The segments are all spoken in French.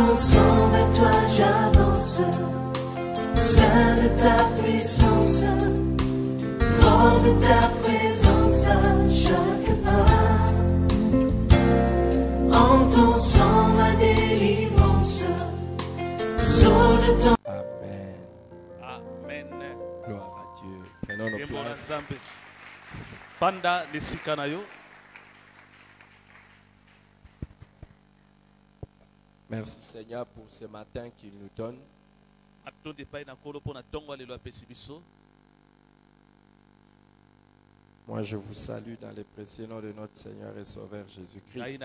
ton sang vers toi j'avance, saint de ta puissance, fort de ta présence à chaque pas. En ton sang ma délivrance, sceau de ton... Amen. Amen. Gloire à Dieu. Prenons nos places. Fanda nesika na yo. Merci Seigneur pour ce matin qu'il nous donne. Moi je vous salue dans le précieux nom de notre Seigneur et Sauveur Jésus-Christ.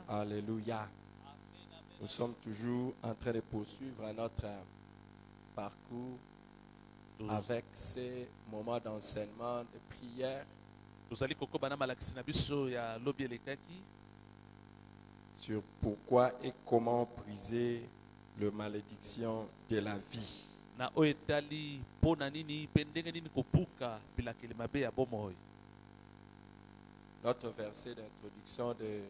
Alléluia. Nous sommes toujours en train de poursuivre notre parcours avec ces moments d'enseignement, de prière sur pourquoi et comment briser la malédiction de la vie. Notre verset d'introduction de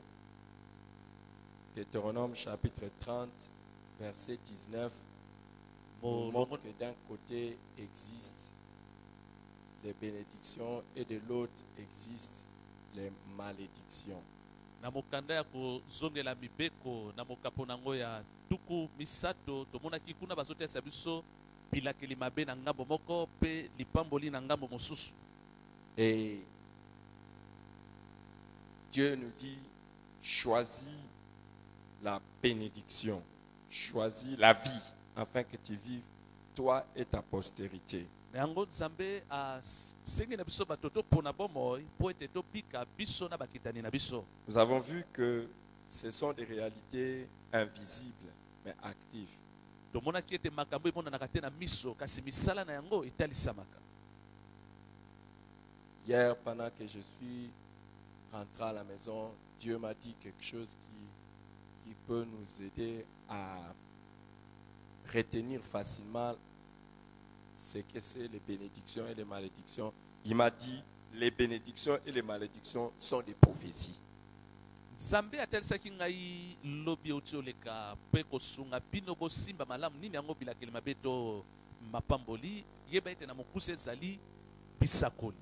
Deutéronome chapitre 30, verset 19, nous montre que d'un côté existent les bénédictions et de l'autre existent les malédictions. Namokanda ya kozongela mibeko na mokapo nango ya tuku misato tomonaki kuna bazotesa biso bilakeli mabe na ngambo moko pe lipamboli na ngambo mosusu. Et Dieu nous dit choisis la bénédiction, choisis la vie afin que tu vives toi et ta postérité. Yango Nzambe asengi na biso batoto pona bomoi po ete tobika biso na bakitani na biso. Nous avons vu que ce sont des réalités invisibles mais actives. Tomonaki ete makambo emonanaka te na miso kasi misala na yango etalisamaka. Hier, pendant que je suis rentré à la maison, Dieu m'a dit quelque chose qui peut nous aider à retenir facilement ce que c'est les bénédictions et les malédictions. Il m'a dit, les bénédictions et les malédictions sont des prophéties. Nzambe atelisaki ngai lobi otioleka pe kosunga bino bosimba malamu nini yango bilakeli mabe to mapamboli yeba ete na mokuse ezali bisakoli.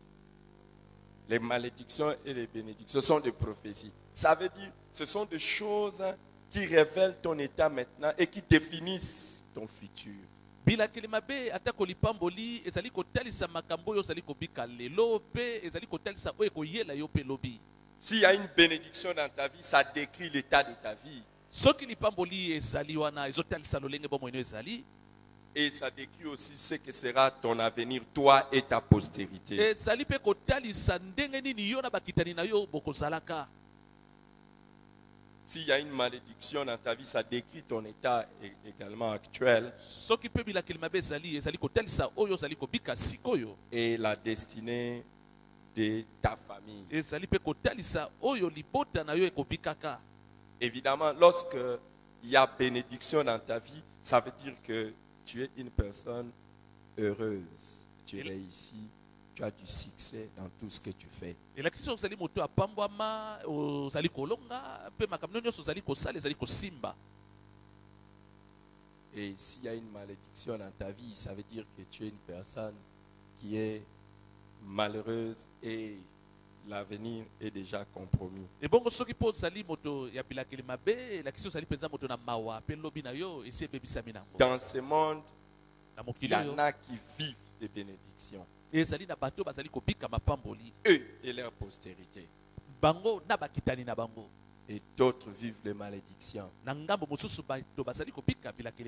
Les malédictions et les bénédictions sont des prophéties. Ça veut dire, ce sont des choses qui révèlent ton état maintenant et qui définissent ton futur. Bilakeli mabe atako lipamboli ezali kotalisa makambo yo ezali kobika lelo pe ezali kotalisa oyo koyela yo pe lobi. S'il y a une bénédiction dans ta vie, ça décrit l'état de ta vie. Soki lipamboli ezali wana ezotalisa lolenge bomoino ezali. Et ça décrit aussi ce que sera ton avenir, toi et ta postérité. Ezali pe kotalisa ndenge nini yo na bakitani na yo bokozalaka. S'il y a une malédiction dans ta vie, ça décrit ton état également actuel. Et la destinée de ta famille. Évidemment, lorsque il y a bénédiction dans ta vie, ça veut dire que tu es une personne heureuse. Tu réussis. Tu as du succès dans tout ce que tu fais. Et s'il y a une malédiction dans ta vie, ça veut dire que tu es une personne qui est malheureuse et l'avenir est déjà compromis. Dans ce monde, il y en a qui vivent des bénédictions. Eux et leur postérité. Et d'autres vivent les malédictions.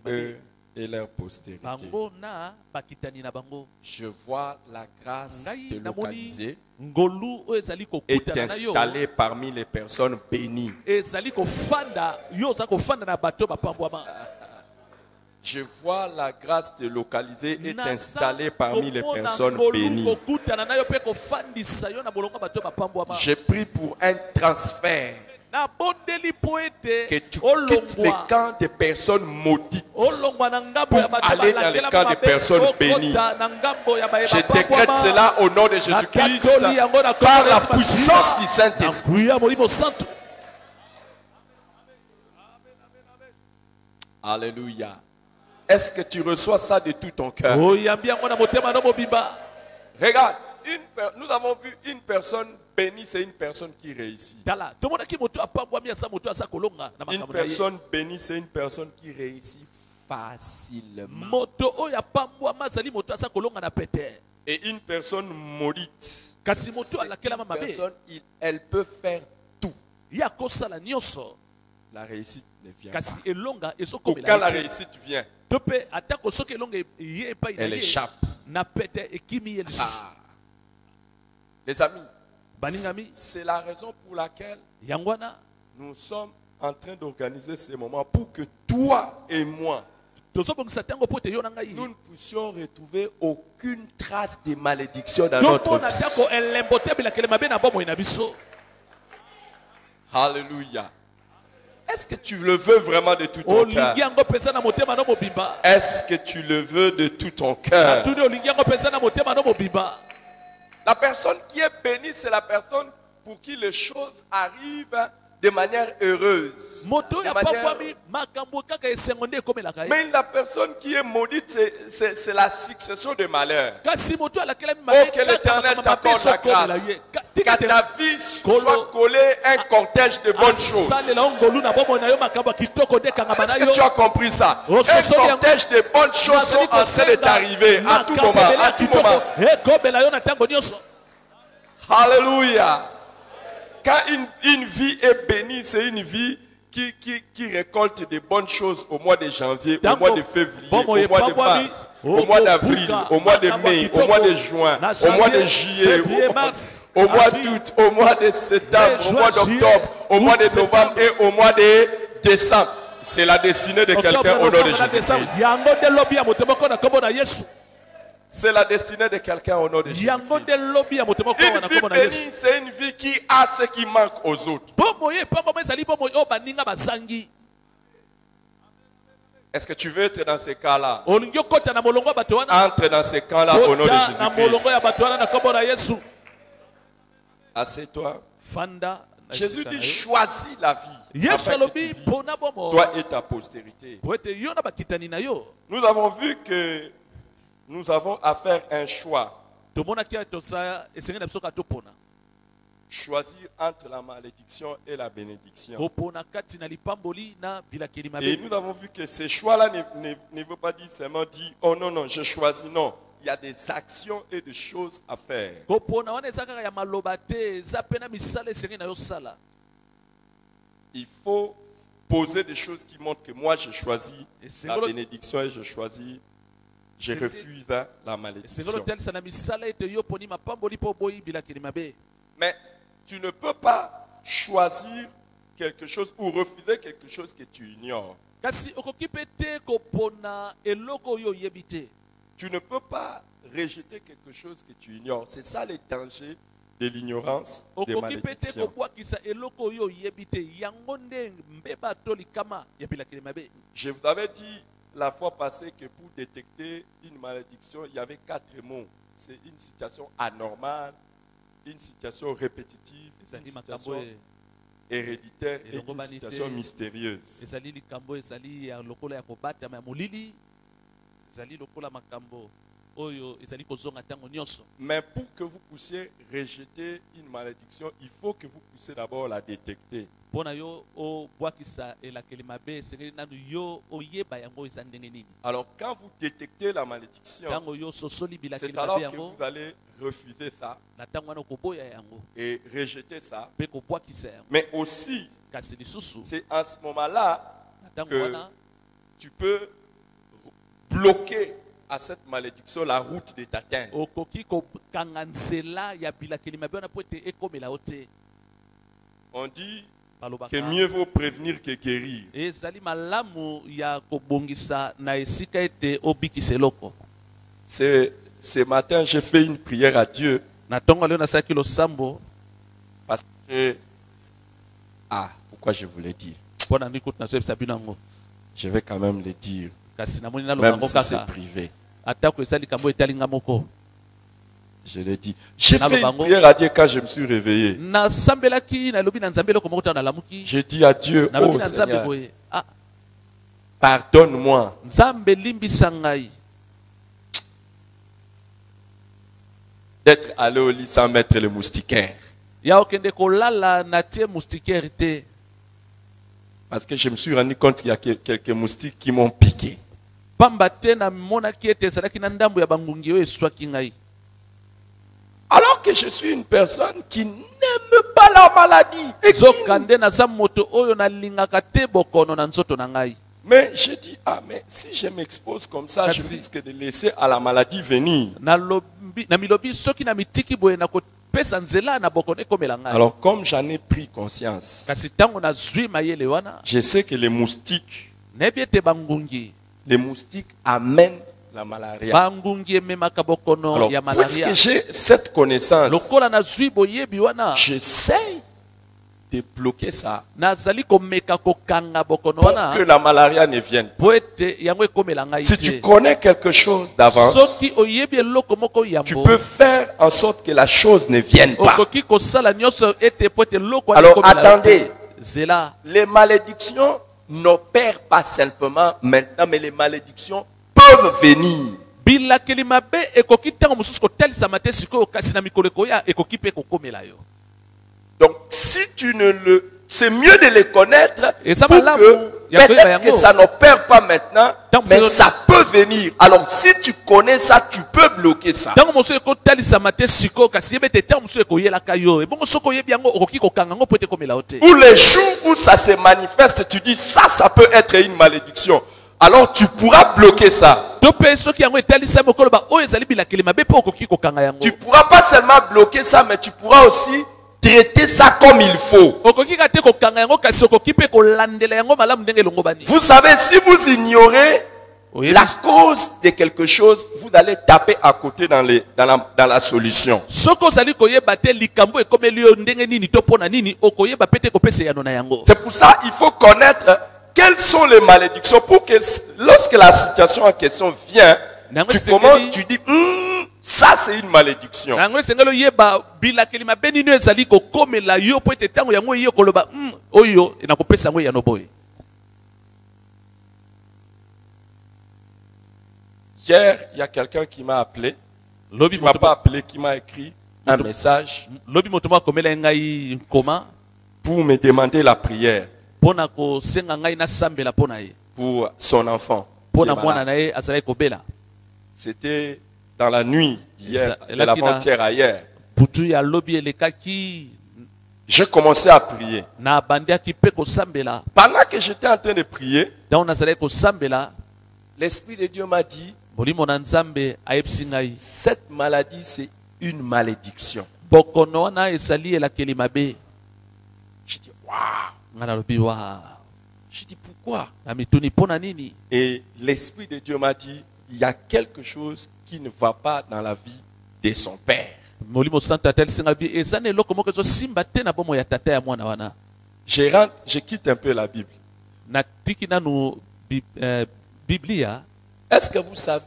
Eux et leur postérité. Je vois la grâce te localiser et t'installer parmi les personnes bénies. Je vois la grâce te localiser et t'installer parmi les personnes bénies. Je prie pour un transfert. Que tu quittes le camp des personnes maudites pour aller dans le camp des personnes bénies. Je décrète cela au nom de Jésus-Christ par la puissance du Saint-Esprit. Alléluia. Est-ce que tu reçois ça de tout ton cœur? oyambi yango na motema no mobimba. Regarde, nous avons vu une personne bénie, c'est une personne qui réussit. Tala tomonaki moto apambwami asa moto asa kolonga na Une makambo na ye. personne bénie, c'est une personne qui réussit facilement. Moto oyo apambwama azali moto asa kolonga na pete. Et une personne maudite, Kasi moto c'est alakelama une mabe. personne, elle peut faire tout. Ya kosala nyonso. La réussite ne vient pas. Kasi elonga Quand ezokomela la ye te. réussite vient, Tope atako soki elonga ye epai na elle ye. échappe. Na pete ekimi ye lisusu. Ah. Les amis, Baningami c'est la raison pour laquelle yangwana nous sommes en train d'organiser ces moments pour que toi et moi, tozobongisa tango po te yo na ngai. nous ne puissions retrouver aucune trace de malédiction dans notre tomona vie. tako elembo te bilakele mabe na bomoi na biso. Alléluia. Est-ce que tu le veux vraiment de tout ton Olingi cœur? yango penza na motema no mobimba. Est-ce que tu le veux de tout ton cœur? Tuni olingi yango penza na motema no mobimba. La personne qui est bénie, c'est la personne pour qui les choses arrivent de manière heureuse. Moto De ya manière- pambwami makambo kaka esengo nde ekomelaka ye. Mais la personne qui est maudite, c'est la succession de malheurs. Kasi moto alakelami Oh, mabe que kaka l'Éternel makambo mabe t'accorde la ezokomela grâce. ye. Qu'à ta vie soit collé un cortège de bonnes choses. asalela ongolu na bomoi na yo makambo ya kitoko nde ekangama na Est-ce que yo. tu as compris ça? Oh, Un ce sont cortège de bonnes choses sont en train de t'arriver à tout moment. À tout moment. ekomela yo na ntango nyonso. Alléluia. Quand une vie est bénie, c'est une vie qui récolte de bonnes choses au mois de janvier, au mois de février, au mois de mars, au mois d'avril, au mois de mai, au mois de juin, au mois de juillet, au mois d'août, au mois de septembre, au mois d'octobre, au mois de novembre et au mois de décembre. C'est la destinée de quelqu'un au nom de Jésus-Christ. yango nde lobi ya moto moko na kombo na Yesu. C'est la destinée de quelqu'un au nom de yango Jésus-Christ. nde lobi ya moto moko Une na vie kombo na bénie, Yesu. c'est une vie qui a ce qui manque aux autres. Bomoi epambo ezali bomoi oyo baninga bazangi. Est-ce que tu veux être dans ces cas-là? Olingi okota na molongo ya bato wana. Entre dans ces cas-là au nom de Kota na molongo Jésus-Christ. ya bato wana na kombo na Yesu. Assieds-toi. Fanda na Jésus esika na dit yo. choisis la vie. Yesu afin que alobi tu vis, mpona bomo. toi et ta postérité. Po ete yo na bakitani na yo. Nous avons vu que nous avons à faire un choix. Tomonaki ya tosaya esengeli na biso kaka topona. Choisir entre la malédiction et la bénédiction. Kopona kati na lipamboli na bilakeli Et mabe. nous avons vu que ces choix-là ne veut pas dire seulement dire, oh non, non, je choisis. Non, il y a des actions et des choses à faire. Kopona wana eza kaka ya maloba te, eza pe na misala esengeli na yo sala. Il faut poser des choses qui montrent que moi, j'ai choisi Et c'est la gros- bénédiction et je choisis, je C'est- refuse la Esengeli malédiction. otalisa na misala ete yo poni mapamboli mpo boyi bilakeli mabe. Mais tu ne peux pas choisir quelque chose ou refuser quelque chose que tu ignores. Kasi okoki pe te kopona eloko oyo oyebi te. Tu ne peux pas rejeter quelque chose que tu ignores. C'est ça le danger de l'ignorance des Okoki pe te malédictions. kobwakisa eloko oyo oyebi te. Yango nde mbeba to likama ya bilakeli mabe. Je vous avais dit la fois passée que pour détecter une malédiction, il y avait 4 mots. C'est une situation anormale, une situation répétitive, une Ezali situation makambo héréditaire et elongo une banité. situation mystérieuse. ezali likambo ezali ya lokola ya kobatama ya molili. Ezali lokola makambo oyo ezali kozonga ntango nyonso. Mais pour que vous puissiez rejeter une malédiction, il faut que vous puissiez d'abord la détecter. Mpona yo obwakisa elakeli mabe esengeli nanu yo oyeba yango eza ndenge nini. Alors quand vous détectez la malédiction, Ntango yo sosoli bilakeli c'est alors mabe que yango vous allez refuser ça na ntango wana okoboya yango et rejeter ça. mpe kobwakisa yango. Mais aussi, Kasi lisusu c'est en ce moment-là na ntango que wana tu peux bloquer à cette malédiction la route de t'atteindre. okoki kokanga nzela ya bilakeli mabe wana po ete ekomela yo te. On dit Balobaka que mieux vaut prévenir que guérir. ezali malamu ya kobongisa na esika ete obikisa eloko. Ce matin, j'ai fait une prière à Dieu Na ntongo leo nasalaki losambo parce que... Ah, pourquoi je voulais dire? mpona ndenge kutu nazoyebisa bino yango. Je vais quand même le dire, Kasi namoni naloba même yango si c'est kaka privé. atako eza likambo etalinga moko. Je l'ai dit. J'ai Nalo fait une bango. prière à Dieu quand je me suis réveillé. Nasambelaki nalobi na nzambe eloko moko ntango nalamuki. J'ai dit à Dieu, Nalobi oh na nzambe Seigneur, boye. Ah, pardonne-moi. Nzambe limbisa ngai D'être allé au lit sans mettre le moustiquaire. ya okende kolala na tie moustiquaire te. Parce que je me suis rendu compte qu'il y a quelques moustiques qui m'ont piqué. Pamba te na monaki ete ezalaki na ndambo ya bangungi oyo eswaki ngai. Alors que je suis une personne qui n'aime pas la maladie. Et qui- Zokande naza moto oyo nalingaka te bokono na nzoto na ngai. Mais je dis, ah, mais si je m'expose comme ça, je Merci. risque de laisser à la maladie venir. Na milobi soki na mitiki boye na kopesa nzela na bokono ekomela ngai. Alors, comme j'en ai pris conscience, Kasi tango nazwi mayele wana je sais que les moustiques nayebi ete bangungi amènent la malaria. bangungi ememaka bokono Alors, ya puisque malaria. j'ai cette connaissance, Lokola nazwi boyebi wana j'essaie de bloquer ça nazali komeka kokanga bokono pour que wana la malaria ne vienne pas. po ete yango ekomela ngai Si tu te. connais quelque chose d'avance, Soki oyebi eloko moko tu yambo peux faire en sorte que la chose ne vienne pas. okoki kosala nyonso ete po ete eloko wana Alors, ekomela yo attendez. te. Zela Les malédictions n'opèrent pas simplement maintenant, mais les malédictions peuvent venir. bilakeli mabe ekoki ntango mosusu kotalisama te sikoyo kasi na mikolo ekoya ekoki mpe kokomela yo. Donc, si tu ne le... C'est mieux de les connaître Et ça pour va là, que il y a peut-être que que ça n'opère pas maintenant, Donc, mais c'est- ça peut venir. Alors, si tu connais ça, tu peux bloquer ça. Ntango mosusu ekotalisama te sikoyo kasi yebe ete ntango mosusu ekoyelaka yo ebongo soki oyebi yango okoki kokanga yango po ete ekomela yo te. Ou les jours où ça se manifeste, tu dis ça peut être une malédiction. Alors, tu pourras bloquer ça. To mpe soki yango etalisami okoloba oyo ezali bilakeli mabe mpe okoki kokanga yango. Tu pourras pas seulement bloquer ça, mais tu pourras aussi traiter ça comme il faut. Okoki ka te kokanga yango kasi okoki mpe kolandela yango malamu ndenge elongo bani. Vous savez, si vous ignorez Oyebi- la cause de quelque chose, vous allez taper à côté dans la solution. Soki ozali koyeba te likambo ekomeli yo ndenge nini to mpona nini okoyeba mpe te kopesa yano na yango. C'est pour ça qu'il faut connaître quelles sont les malédictions pour que lorsque la situation en question vient, Nango tu sekeli- commences, tu dis, ça c'est une malédiction. Na yango esengeli oyeba bilakeli mabe nini oyo ezali kokomela yo po ete ntango yango eyi okoloba oyo nakopesa yango yano boye. Hier, il y a quelqu'un qui m'a appelé, Lobi qui m'a moto pas appelé, qui m'a écrit un message lobi moto moko akomela ngai nkoma pour me demander la prière mpona kosenga ngai nasambela mpona ye pour son enfant. qui mpona est mwana malade. na ye azalaki kobela. C'était dans la nuit d'hier, Et de là, l'avant-hier à hier. putu ya lobi elekaki J'ai commencé à prier. na bandiaki mpe kosambela. Pendant que j'étais en train de prier, Ntango nazalaki kosambela l'Esprit de Dieu m'a dit, molimo na nzambe ayebisi ngai cette maladie, c'est une malédiction. bokono wana ezali elakeli mabe. Je dis, waouh. Ngai nalobi wa Je dis, pourquoi? na mituni mpona nini. Et l'Esprit de Dieu m'a dit, il y a quelque chose qui ne va pas dans la vie de son père. molimo santo atalisi ngai bi eza na eloko moko ezosimba te na bomo ya tata ya mwana wana. Je quitte un peu la Bible. Natiki nanu biblia. Est-ce que vous savez,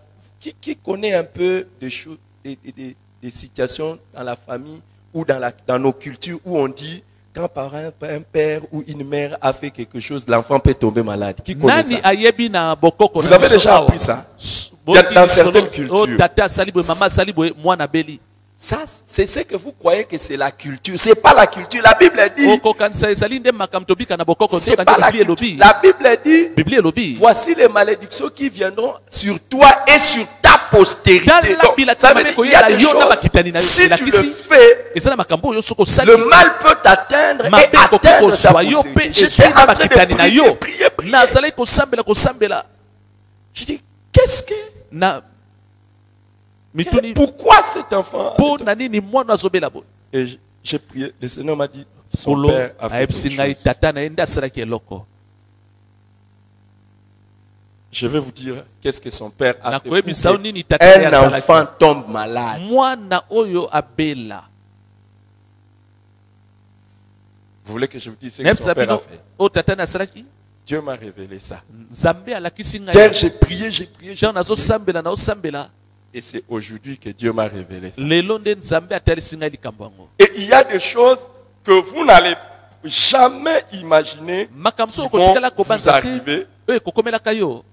qui connaît un peu des choses, des situations dans la famille ou dans nos cultures où on dit, quand un père ou une mère a fait quelque chose, l'enfant peut tomber malade. Qui connaît Nani ça? ayebi na bokoko Vous na avez biso déjà awa? appris ça? Boki Dans certaines solo- cultures. o tata asali boye mama asali boye mwana beli. Ça, c'est ce que vous croyez que c'est la culture. C'est pas la culture. La Bible dit, Okokanisa ezali nde makambo tobika na bokoko c'est nzoka pas nde la biblia culture. elobi. La Bible dit, Biblia elobi. voici les malédictions qui viendront sur toi et sur ta postérité. Dans la Donc, Bible, ça veut dire qu'il y a des yo na choses, bakitani na yo, si la tu le kisi. fais, Eza na makambo oyo soko sali. le mal peut t'atteindre Mabe et atteindre ta kokoswa yo pe postérité. J'étais esui en na train de bakitani na prier, yo. prier. Nazali kosambela. Je dis, qu'est-ce que... Na mituni Pourquoi cet enfant... po na nini mwana azobela boye. Et j'ai prié. Le Seigneur m'a dit, son Kolo père a fait ayebisi quelque ngai chose. tata na ye nde asalaki eloko. Je vais vous dire qu'est-ce que son père a fait pour Nakoyebisa yo que nini tata na ye un asalaki. enfant tombe malade. Mwana oyo abela. Vous voulez que je vous dise ce que Nayebisa son père a bino fait? oyo tata na asalaki. Dieu m'a révélé ça. Nzambe alakisi Hier, ngai. j'ai prié, Jean nazosambela naosambela. et c'est aujourd'hui que Dieu m'a révélé ça. Lelo nde nzambe atalisi ngai likambo yango. Et il y a des choses que vous n'allez jamais imaginer Makambo qui so vont kotikala vous kobanza te. arriver oyo ekokomelaka yo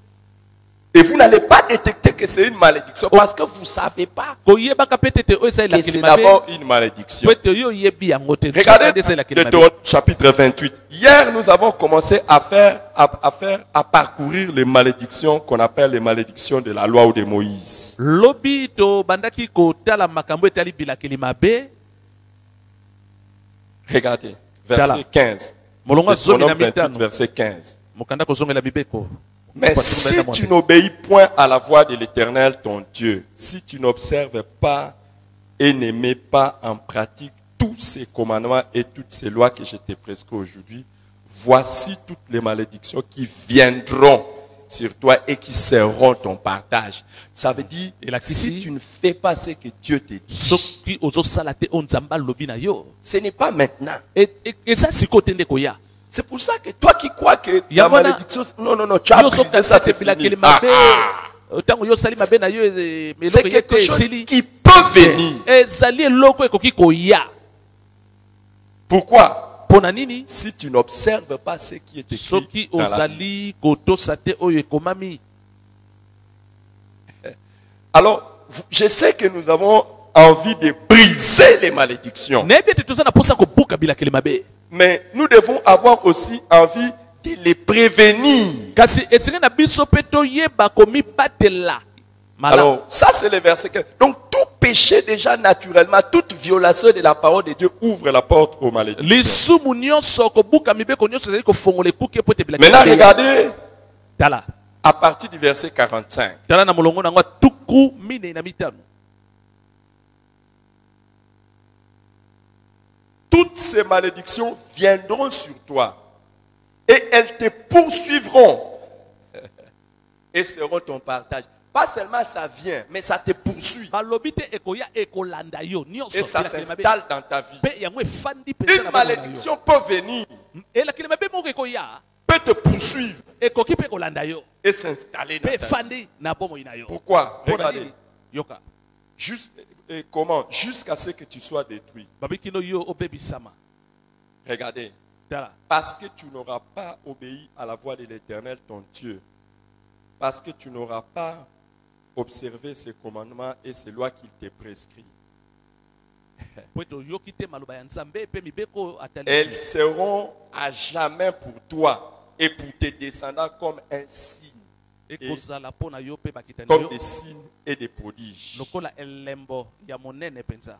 Et vous n'allez pas détecter que c'est une malédiction parce que vous ne savez pas koyebaka pe tete oyo que esalelaki c'est mabe d'abord une malédiction. po ete oyo oyebi yango te Regardez esalelaki mabe. Deutéronome chapitre 28. Hier, nous avons commencé à parcourir les malédictions qu'on appelle les malédictions de la loi ou de Moïse. lobi tobandaki kotala makambo etali bilakeli mabe. Regardez, Tala. verset 15. Molongo azongi na Deutéronome 28, mitano verset 15. mokanda kozongela mibeko. Mais si tu n'obéis point à la voix de l'Éternel ton Dieu, si tu n'observes pas et ne mets pas en pratique tous ces commandements et toutes ces lois que je te prescris aujourd'hui, voici toutes les malédictions qui viendront sur toi et qui seront ton partage. Ça veut dire, Et la si Kissi, tu ne fais pas ce que Dieu te dit, soki ozosala te oyo nzambe alobi na yo ce n'est pas maintenant. eza sikoyo te nde koya C'est pour ça que toi qui crois que la Yamona- malédiction, non, tu as yo brisé ça, sokasa c'est bilakeli fini. mabe ntango yo osali mabe na yo C'est eloko ye te quelque chose esili qui peut venir. ezali eloko ekoki koya Pourquoi? mpo na nini Si tu n'observes pas ce qui est écrit soki dans la Bible. ozali kotosa te oyo ekomami. Alors, je sais que nous avons envie de briser les malédictions. nayebi ete toza na mposa kobuka bilakeli mabe Mais nous devons avoir aussi envie de les prévenir. kasi esenge na biso mpe toyeba komibatela malamu. Alors, ça c'est le verset 15. Donc, tout péché déjà naturellement, toute violation de la parole de Dieu ouvre la porte aux malédictions. lisumu nyonso kobuka mibeko nyonso ezali kofongola ekuke mpo ete bilakeli Maintenant, mabe. regardez tala à partir du verset 45. tala na molongo nango tuku minei na mitano. Toutes ces malédictions viendront sur toi et elles te poursuivront et seront ton partage. Pas seulement ça vient, mais ça te poursuit balobi te ekoya ekolanda yo nyonso et ça bilakeli mabe. s'installe dans ta vie. mpe yango efandi mpenza Une na bomoi na yo. malédiction peut venir, elakeli mabe moko ekoya peut te poursuivre ekoki mpe kolanda yo et s'installer mpe dans ta vie. efandi na bomoi na yo. Pourquoi? Mpo na Regardez, nini? yoka et comment? Jusqu'à ce que tu sois détruit. babi kino yo obebisama. Regardez, tala parce que tu n'auras pas obéi à la voix de l'Éternel ton Dieu, parce que tu n'auras pas observé ses commandements et ses lois qu'il te prescrit. po ete oyoki te maloba ya nzambe mpe mibeko Elles atali seront à jamais pour toi et pour tes descendants comme un signe, ekozala mpo na yo mpe bakitani comme yo des signes et des prodiges. lokola elembo ya monene mpenza.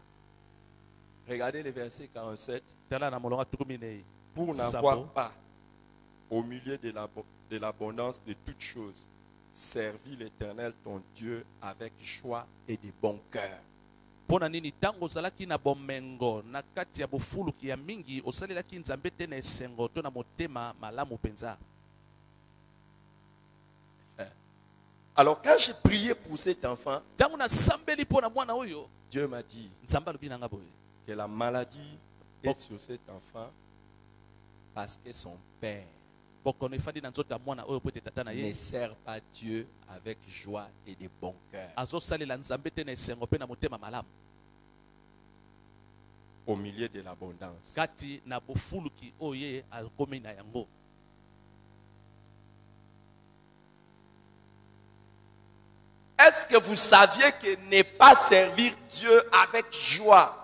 Regardez le verset 47. tala na molongo tuku minei Pour n'avoir pas, au milieu de l'abondance de toutes choses, servi l'Éternel ton Dieu avec joie et de bon cœur. mpo na nini ntango ozalaki na bomengo na kati ya bofuluki ya mingi osalelaki nzambe te na esengo to na motema malamu mpenza. Alors quand j'ai prié pour cet enfant, ntango nasambeli mpo na mwana oyo Dieu m'a dit nzambe alobi nanga boye que la maladie est sur cet enfant parce que son père bokono efandi na nzoto ya mwana oyo mpo ete tata na ne ye sert pas Dieu avec joie et de bon cœur azosalela nzambe te na esengo mpe na motema malamu au milieu de l'abondance. kati na bofuluki oyo ye akomi na yango. Est-ce que vous saviez que ne pas servir Dieu avec joie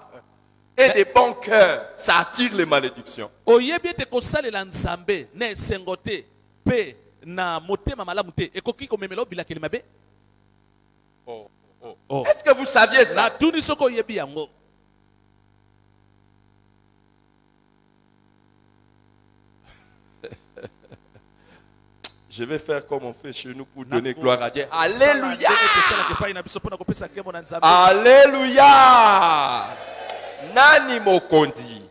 et de bon cœur, ça attire les malédictions? oyebi ete kosalela nzambe na esengo te mpe na motema malamu te ekoki komemela obilakeli mabe. Oh. Est-ce que vous saviez ça? natuni soki oyebi yango. Je vais faire comme on fait chez nous pour donner gloire à Dieu. Alléluia! Alléluia! Nani mokondi.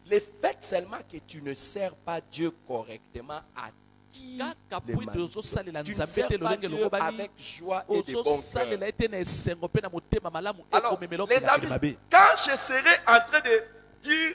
Le fait seulement que tu ne sers pas Dieu correctement attire les malédictions. Tu ne sers pas Dieu avec joie et de bon cœur. Alors, les amis, quand je serai en train de dire,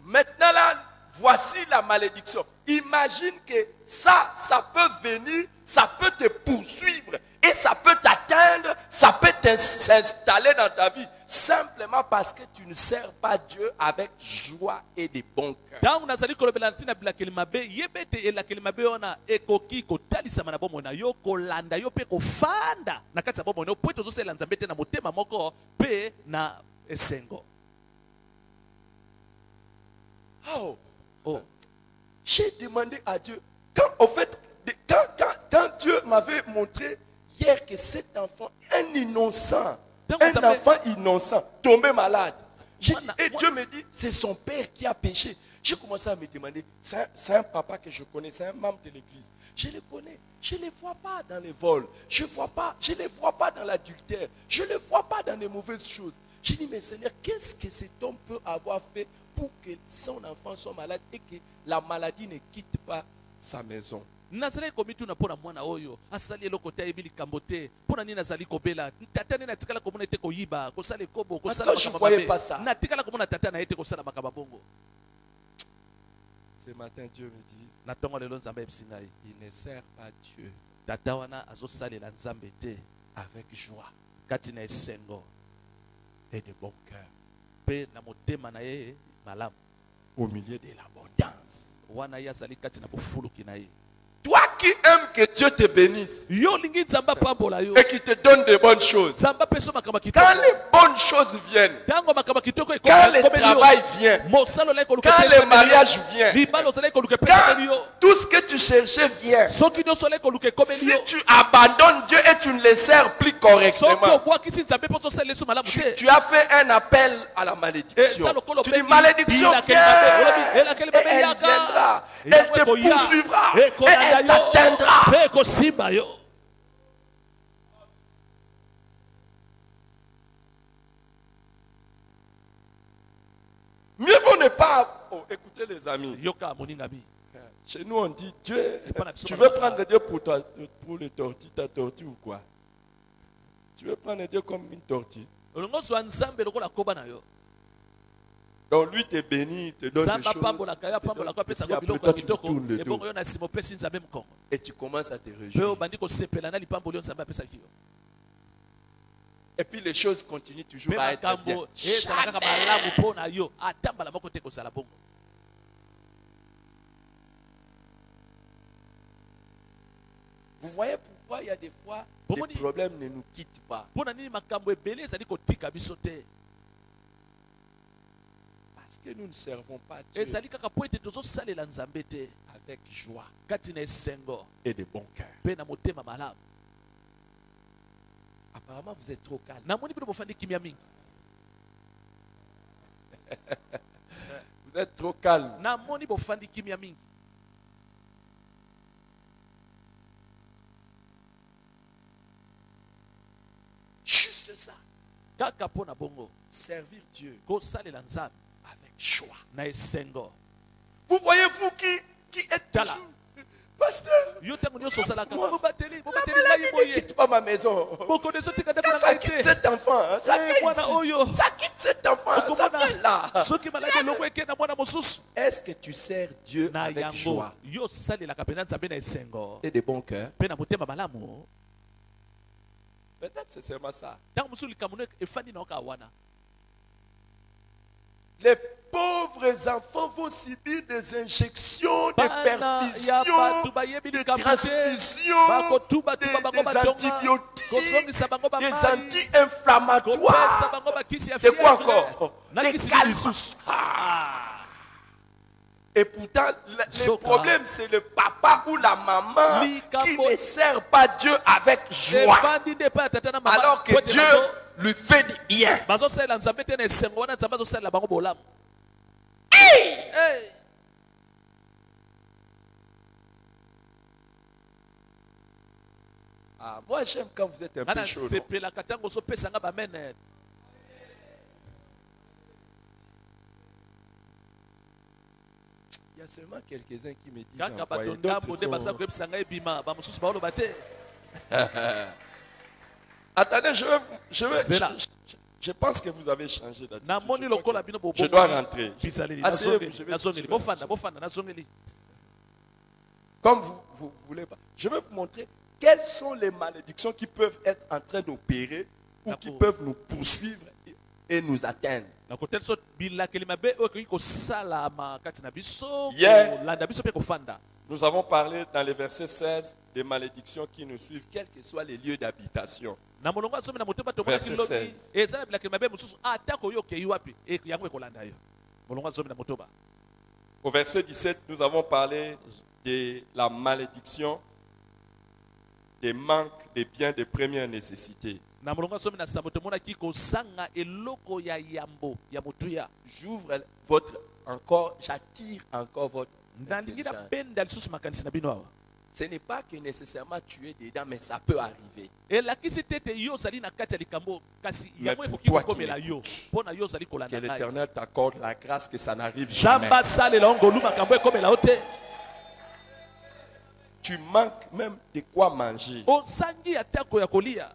maintenant là, voici la malédiction. Imagine que ça peut venir, ça peut te poursuivre et ça peut t'atteindre, ça peut s'installer dans ta vie. simplement parce que tu ne sers pas Dieu avec joie et de bon cœur. ntango nazali kolobela ntina bilakeli mabe yeba ete elakeli mabe wana ekoki kotalisama na bomoi na yo kolanda yo mpe kofanda na kati ya bomoi na yo po ete ozosala nzambe te na motema moko mpe na esengo. Oh. J'ai demandé à Dieu, quand Dieu m'avait montré hier que cet enfant, un innocent, tombé malade. J'ai dit, et Dieu me dit, c'est son père qui a péché. J'ai commencé à me demander, c'est un papa que je connais, c'est un membre de l'église. Je le connais, je ne les vois pas dans les vols, je ne les vois pas dans l'adultère, je ne les vois pas dans les mauvaises choses. J'ai dit, mais Seigneur, qu'est-ce que cet homme peut avoir fait pour que son enfant soit malade et que la maladie ne quitte pas sa maison? nazali komituna mpona mwana oyo asali eloko te ayebi likambo te mpona nini nazali kobela tata nini natikala komona ete koyiba kosala ekobo kosala makambo mabe natikala komona tata na ye te kosala makambo bongo. Ce matin Dieu me dit, na ntongo lelo nzambe ayebisi ngai il ne sert pas Dieu tata wana azosalela nzambe te avec joie kati na esengo et de bon cœur mpe na motema na ye malamu au milieu de l'abondance. wana ye azali kati na bofuluki na ye. Toi qui aimes que Dieu te bénisse et qui te donne de bonnes choses, quand les bonnes choses viennent, quand le travail vient, quand le mariage vient, quand tout ce que tu cherchais vient, si tu abandonnes Dieu et tu ne le sers plus correctement, tu as fait un appel à la malédiction. Tu dis malédiction viens, et elle viendra, elle te poursuivra, et elle t'atteindra. Mieux vaut ne pas. Oh, écoutez les amis. Chez nous on dit Dieu. Tu veux prendre Dieu pour les tortilles, ta tortille ou quoi? Tu veux prendre Dieu comme une tortille? Donc lui te bénit, te donne des choses. Et tu commences à te réjouir. Et puis les choses continuent toujours à être bien. Vous voyez pourquoi il y a des fois les problèmes ne nous quittent pas. Parce que nous ne servons pas Dieu avec joie et de bon cœur. Apparemment, vous êtes trop calme. Vous êtes trop calme. Juste ça. Servir Dieu avec joie. Vous voyez, vous qui êtes toujours, pasteur, la maladie ne quitte pas ma maison. Quand ça quitte cet enfant, ça vient ici. Ça quitte cet enfant, ça vient là. Est-ce que tu sers Dieu avec joie et de bon cœur? Peut-être c'est seulement ça. Les pauvres enfants vont subir des injections, des perfusions, des transfusions, des antibiotiques, des anti-inflammatoires. De quoi encore? Des calmants. Et pourtant, le problème, c'est le papa ou la maman qui ne sert pas Dieu avec joie. Alors que Dieu lui fait du bien. Hey! Ah, moi j'aime quand vous êtes un peu chaud. Il y a seulement quelques-uns qui me disent envoyer, d'autres sont... Attendez, je pense que vous avez changé d'attitude. Je dois rentrer. Comme vous voulez pas. Je vais vous montrer quelles sont les malédictions qui peuvent être en train d'opérer ou qui peuvent nous poursuivre et nous atteindre. na kotel so bilakeli mabe oyo ekoki kosalama kati na biso Yeah. kolanda biso mpe kofanda. Nous avons parlé dans le verset 16 des malédictions qui nous suivent, quels que soient les lieux d'habitation. na molongo asomi na motema tomonaki Verset lobi 16. eza na bilakeli mabe mosusu atako oyo okei wapi yango ekolanda yo. Molongo asomi na motoba. Au verset 17, nous avons parlé de la malédiction, des manques des biens de première nécessité. na molongo asomi na sambo tomonaki kozanga eloko ya yambo ya motuya. J'attire encore votre nalingi intelligence. nabenda lisusu makanisi na bino awa. Ce n'est pas que nécessairement tu es dedans, mais ça peut arriver. elakisi tete yo ozali na kati ya likambo kasi Mais yango pour ekoki toi kokomela qui yo m'écoutes, mpo na yo ozali Que kolanda ngai. l'Éternel t'accorde la grâce que ça n'arrive jamais. nzambe asalela ongolu makambo ekomela yo te. Tu manques même de quoi manger. ozangi atako ya kolia.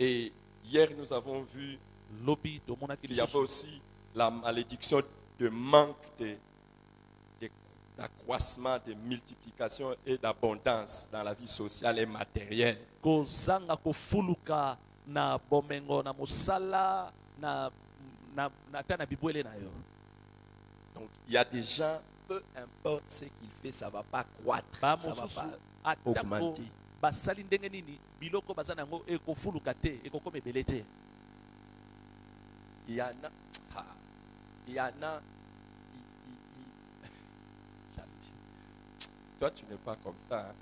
Et hier, nous avons vu lobi tomonaki qu'il y avait lisusu aussi la malédiction de manque d'accroissement, de multiplication et d'abondance dans la vie sociale et matérielle. kozanga kofuluka na bomengo na mosala na ata na bibwele na yo. Donc, il y a des gens, peu importe ce qu'il fait, ça ne va pas croître, ça ne va bamosusu pas atako augmenter. basali ndenge nini biloko baza na yango ekofuluka te ekokoma ebele te. Il y en a, il y en a, j'allais dire, toi tu n'es pas comme ça. Hein.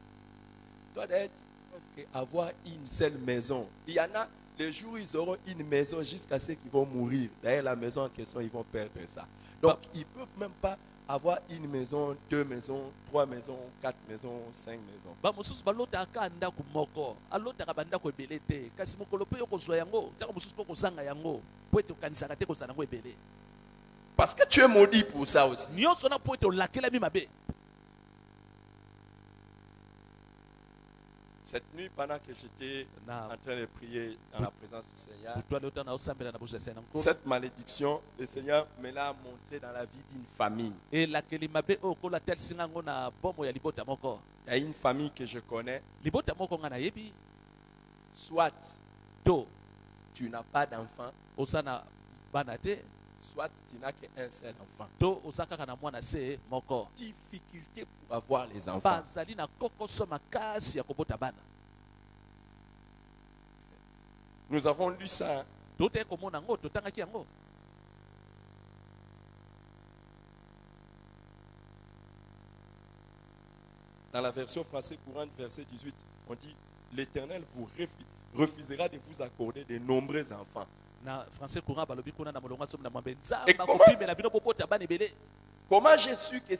Toi d'être avoir une seule maison. Il y en a, les jours où ils auront une maison jusqu'à ce qu'ils vont mourir. D'ailleurs la maison en question, ils vont perdre ça. Donc ils ne peuvent même pas avoir une maison, 2 maisons, 3 maisons, 4 maisons, 5 maisons. bamosusu balotaka ndako moko alotaka bandako ebele te kasi mokolo mpe yo kozwa yango ntango mosusu mpo kozanga yango mpo ete okanisaka te kozala yango ebele. Parce que tu es maudit pour ça aussi. nyonso na mpo ete olakelami mabe. Cette nuit, pendant que j'étais Na- en train de prier dans la présence du Seigneur, butu alota na osambela na bozwa sena nkolo cette malédiction, le Seigneur me l'a montré dans la vie d'une famille. elakeli mabe oyo kola talisinga yango na bomo ya libota moko. Il y a une famille que je connais, libota moko nga nayebi soit to tu n'as pas d'enfant, oza na bana te soit tu n'as qu'un seul enfant. to oza kaka na mwana se moko. Difficulté pour avoir les enfants. bazali na kokoso makasi ya kobota bana. Nous avons lu ça. Hein. tote komona yango totangaki yango. Dans la version française courante, verset 18, on dit l'Éternel vous refusera de vous accorder de nombreux enfants. na français courant balobi kuna na molongo asomi na mwambe Et nzambe comment- akopimela bino bobota bana ebele. Comment j'ai su que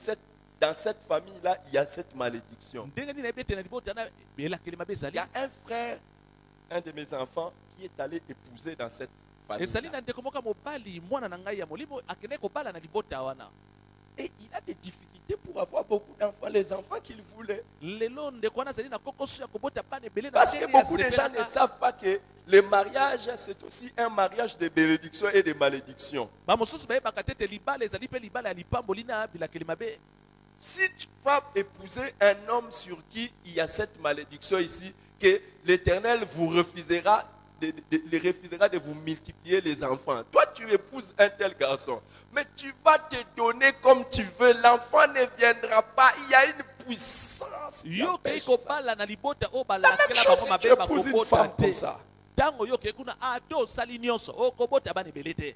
dans cette famille-là, il y a cette malédiction? ndenge nini nayebi ete na libota na elakeli mabe Il ezali. y a un frère, un de mes enfants, qui est allé épouser dans cette famille. ezali na ndeko moko ya mobali mwana na ngai ya molimo akende kobala na libota wana. Et il a des difficultés pour avoir beaucoup d'enfants, les enfants qu'il voulait. lelo ndeko wana azali na kokoso ya kobota bana ebele na Parce que ndenge ya beaucoup de gens ne sepelaka. savent pas que le mariage, c'est aussi un mariage de bénédiction et de malédiction. bamosusu bayebaka te ete libala ezali mpe libala ya lipamboli na bilakeli mabe. Si tu vas épouser un homme sur qui il y a cette malédiction ici, que l'Éternel vous refusera de vous multiplier les enfants. Toi, tu épouses un tel garçon, mais tu vas te donner comme tu veux. L'enfant ne viendra pas. Il y a une puissance. qui yo okei empêche ça. kobala na libota oyo La même balakela chose bango si mabe tu épouses une bakobota femme te. comme ça. ntango yo okei kuna ate osali nyonso okobota bana ebele te.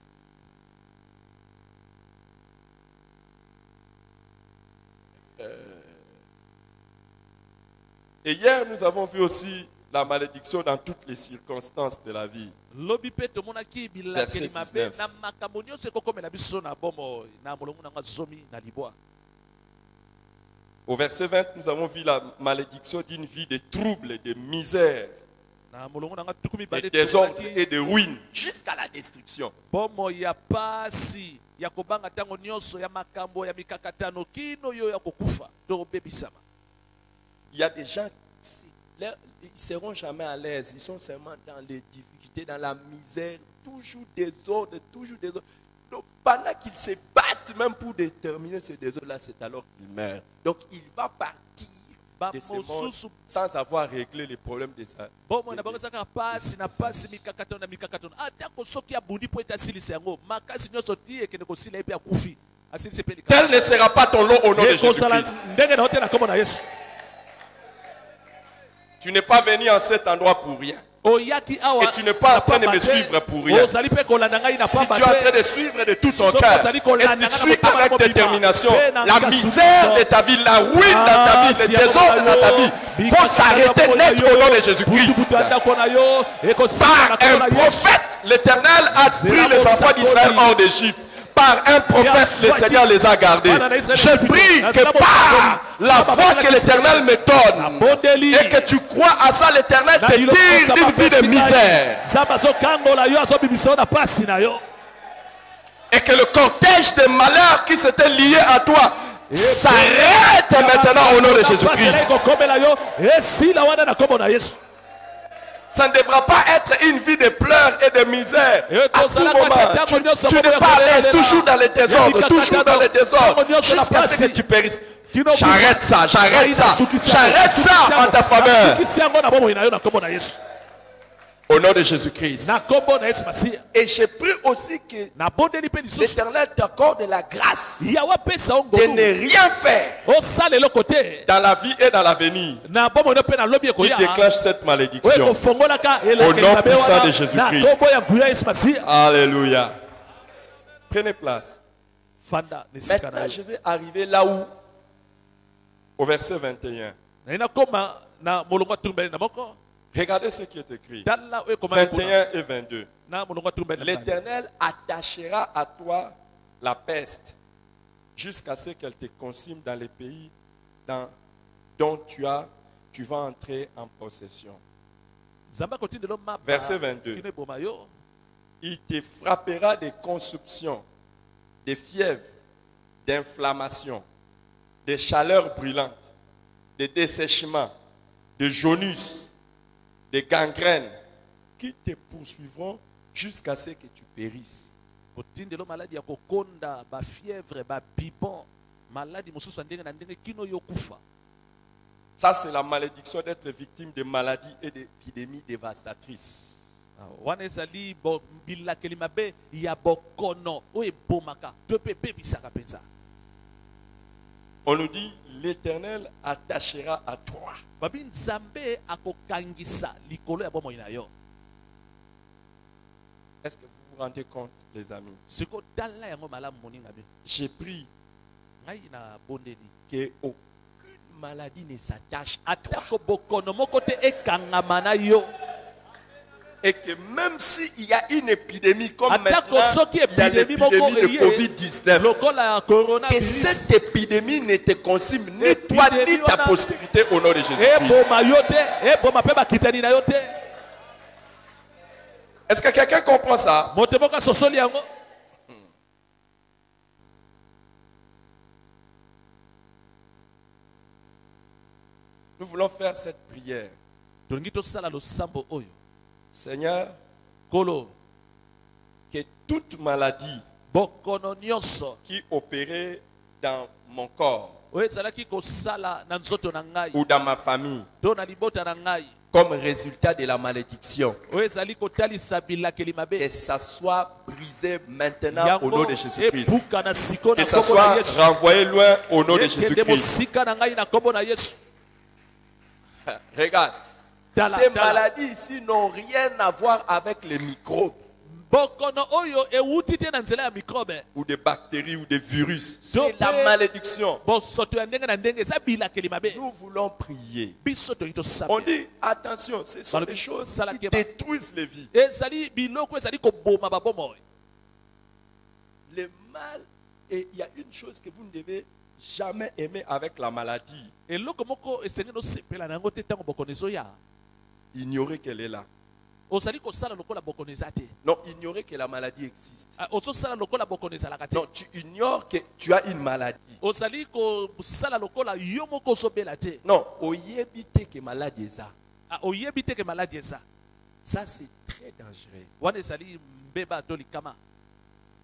Et hier, nous avons vu aussi la malédiction dans toutes les circonstances de la vie. lobi mpe tomonaki bilakeli Verset mabe 19. na makambo nyonso ekokomela biso na bomo na molongo nango zomi na libwa. Au verset 20, nous avons vu la malédiction d'une vie de troubles et de misère, na molongo nango tuku de mibale désordre tomonaki et de ruine, jusqu'à la destruction. bomo ya pasi ya kobanga ntango nyonso ya makambo ya mikakatano kino yo ya kokufa to kobebisama. Il y a des gens, ils ne seront jamais à l'aise. Ils sont seulement dans les difficultés, dans la misère, toujours désordre, toujours désordre. Donc, pendant qu'ils se battent même pour déterminer ces désordres-là, c'est alors qu'ils meurent. Donc, il va partir Ba de ce monde mosusu sans avoir réglé les problèmes de sa bomo na bango ezaka pasi na pasi mikakato na mikakato atako soki abundi po ete asilisa yango makasi nyonso ti ekende kosila ye mpe akufi asilisa mpe Tel ne sera pas ton lot au nom de ekozala Jésus-Christ. ndenge na yo te na kombo na yesu Tu n'es pas venu en cet endroit pour rien. oyaki awa Et tu n'es pas en train de me suivre pour rien. ozali mpe kolanda ngai na Si pamba tu es en train te de suivre de tout ton Soki cœur, ozali kolanda et nga tu na suis motema avec mobimba, détermination, mpe na la nga misère susu. de ta vie, la ruine dans ta vie, Ah, les désordres dans ta vie, faut s'arrêter net au nom de Jésus-Christ. Par un prophète, l'Éternel a pris les enfants d'Israël hors d'Égypte. Par un prophète, le Seigneur les a gardés. Je prie que par la foi que l'Éternel me donne et que tu crois à ça, l'Éternel te tire d'une vie de misère. Et que le cortège de malheurs qui s'était lié à toi s'arrête maintenant au nom de Jésus-Christ. Ça ne devra pas être une vie de pleurs et de misère. À tout moment, tu n'es pas à l'aise, toujours dans les désordres, toujours dans les désordres, jusqu'à ce que tu périsses. J'arrête ça, j'arrête ça, j'arrête ça en ta faveur. Au nom de Jésus-Christ. Et j'ai pris aussi que l'Éternel t'accorde la grâce de ne rien faire dans la vie et dans l'avenir qui déclenche cette malédiction. Au nom puissant de Jésus-Christ. Alléluia. Prenez place. Maintenant, je vais arriver là où, au verset 21. Regardez ce qui est écrit. 21 et 22. L'Éternel attachera à toi la peste jusqu'à ce qu'elle te consume dans les pays dont tu vas entrer en possession. Verset 22. Il te frappera des consumptions, des fièvres, d'inflammation, des chaleurs brûlantes, des dessèchements, des jaunusses, des gangrènes qui te poursuivront jusqu'à ce que tu périsses. Ça, c'est la malédiction d'être victime de maladies et d'épidémies dévastatrices. On nous dit, l'Éternel attachera à toi. Est-ce que vous vous rendez compte, les amis? J'ai pris qu'aucune maladie ne s'attache à toi. Et que même s'il y a une épidémie comme maintenant, il y a l'épidémie de Covid-19, que cette épidémie ne te consume ni toi ni ta postérité au nom de Jésus-Christ. Est-ce que quelqu'un comprend ça? Nous voulons faire cette prière. Seigneur, que toute maladie qui opérait dans mon corps ou dans ma famille comme résultat de la malédiction, que ça soit brisé maintenant au nom de Jésus-Christ. Que ça soit renvoyé loin au nom de Jésus-Christ. Regarde. Ces maladies ici n'ont rien à voir avec les microbes ou des bactéries ou des virus. C'est la malédiction. Nous voulons prier. On dit attention, ce sont des choses qui détruisent les vies. Le mal, et il y a une chose que vous ne devez jamais aimer avec la maladie. Ignorer qu'elle est là. Non, ignorer que la maladie existe. Non, tu ignores que tu as une maladie. Non, oyebite que maladie est ça. Ça, c'est très dangereux.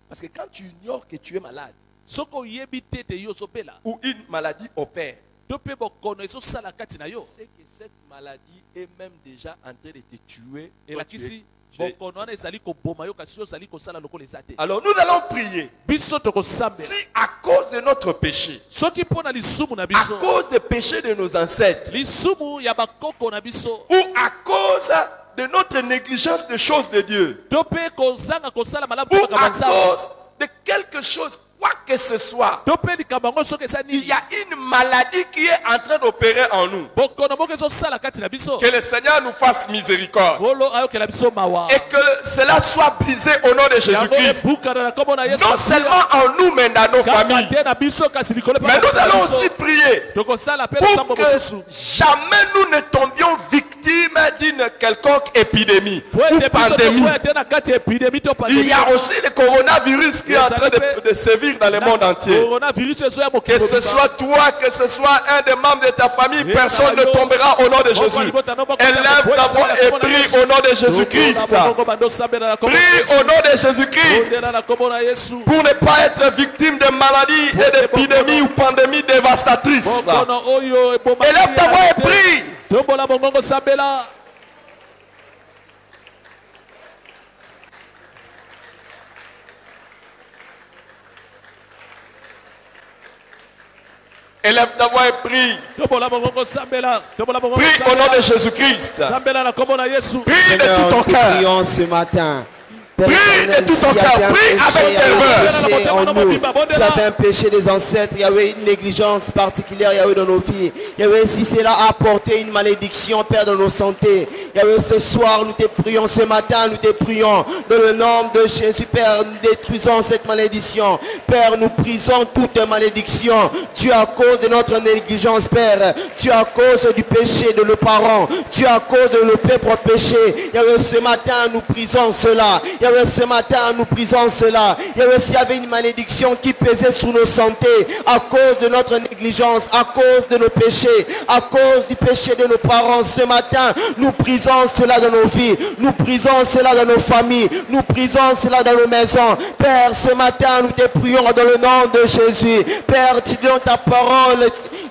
Parce que quand tu ignores que tu es malade, ou une maladie opère, Topé bokono ezosala kati na yo. C'est que cette maladie est même déjà en train de te tuer. Et Toi, la tu es- kisi tu es- bokono wana ezali koboma yo kasi ozali kosala lokola eza te. Alors nous allons prier. Biso tokosambela. Si à cause de notre péché, Soki mpona lisumu na à biso. cause des péchés de nos ancêtres, Lisumu ya bakoko na biso. ou à cause de notre négligence des choses de Dieu, Topé kozanga kosala malamu ou kaka à banzambe. cause de quelque chose, quoi que ce soit, Topé likambo yango soki eza il nini. y a une maladie qui est en train d'opérer en nous. Bokono moko ezosala kati na biso. Que le Seigneur nous fasse miséricorde. Bolo ayokela biso mawa. Et que cela soit brisé au nom de Yango Jésus-Christ. ebukana na kombo na Yesu. Non seulement en nous, mais dans nos Kaka familles. te na biso kasi likolo Mais nous allons aussi prier tokosala pe pour losambo que mosusu. jamais nous ne tombions victimes d'une quelconque épidémie Po ou ete biso pandémie. tokoya te na kati ya epidémie to Il pandémie. y a aussi le coronavirus qui est en train de sévir dans le monde entier. Coronavirus ezoya Que mokili ce mobimba. soit toi, que ce soit un des membres de ta famille, personne ne tombera au nom de Jésus. Élève ta voix et prie au nom de Jésus-Christ. Prie au nom de Jésus-Christ pour ne pas être victime de maladies et d'épidémies ou pandémies dévastatrices. Élève ta voix et prie. tombola mongongo sambela. Élève ta voix et prie. Tombola mongongo sambela. Tombola mongongo Prie au nom sambela. de Jésus-Christ. Sambela na kombo na Yesu. Prie de tout Seigneur, ton nous te cœur. prions ce matin. Père Prie éternel, de tout ton s'il y cœur. avait un Prie péché, avec il y avait ferveur. un péché en nous. S'il y avait un péché des ancêtres, il y avait une négligence particulière, il y avait dans nos vies. Il y avait, si cela a apporté une malédiction, Père, dans nos santé. Il y avait ce soir, nous te prions, ce matin, nous te prions. Dans le nom de Jésus, Père, nous détruisons cette malédiction. Père, nous brisons toute malédiction. Tu es à cause de notre négligence, Père. Tu es à cause du péché de nos parents. Tu es à cause de nos propres péchés. Il y avait ce matin, nous brisons cela. Il y avait ce matin, nous brisons cela. Il y avait s'il y avait une malédiction qui pesait sur nos santé à cause de notre négligence, à cause de nos péchés, à cause du péché de nos parents. Ce matin, nous brisons cela dans nos vies. Nous brisons cela dans nos familles. Nous brisons cela dans nos maisons. Père, ce matin, nous te prions dans le nom de Jésus. Père, tu donnes ta parole.